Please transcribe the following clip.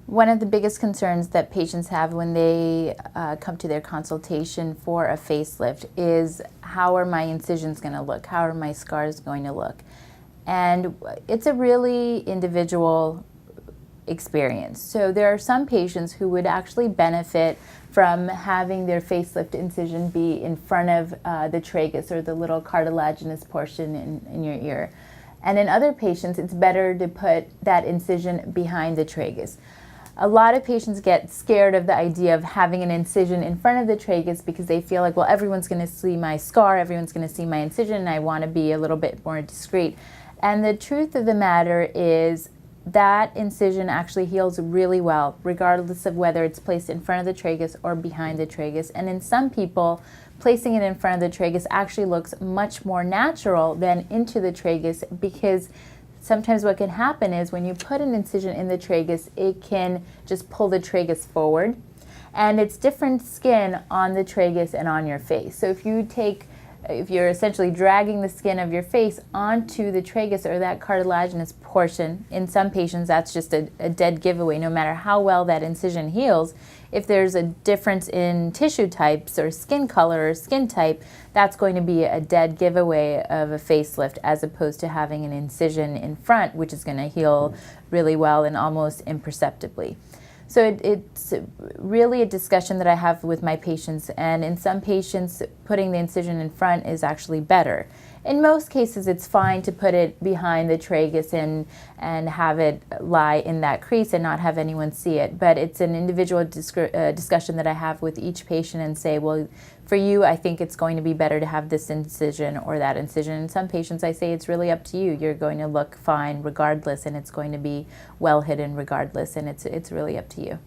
One of the biggest concerns that patients have when they come to their consultation for a facelift is, how are my incisions going to look? How are my scars going to look? And it's a really individual experience. So there are some patients who would actually benefit from having their facelift incision be in front of the tragus, or the little cartilaginous portion in your ear. And in other patients, it's better to put that incision behind the tragus. A lot of patients get scared of the idea of having an incision in front of the tragus because they feel like, well, everyone's going to see my scar, everyone's going to see my incision, and I want to be a little bit more discreet. And the truth of the matter is that incision actually heals really well, regardless of whether it's placed in front of the tragus or behind the tragus. And in some people, placing it in front of the tragus actually looks much more natural than into the tragus, because sometimes what can happen is when you put an incision in the tragus, it can just pull the tragus forward. And it's different skin on the tragus and on your face. So if you're essentially dragging the skin of your face onto the tragus, or that cartilaginous portion, in some patients that's just a dead giveaway. No matter how well that incision heals, if there's a difference in tissue types or skin color or skin type, that's going to be a dead giveaway of a facelift, as opposed to having an incision in front, which is going to heal really well and almost imperceptibly. So it's really a discussion that I have with my patients, and in some patients, putting the incision in front is actually better. In most cases, it's fine to put it behind the tragus and have it lie in that crease and not have anyone see it. But it's an individual discussion that I have with each patient and say, well, for you, I think it's going to be better to have this incision or that incision. In some patients, I say it's really up to you. You're going to look fine regardless, and it's going to be well hidden regardless, and it's really up to you.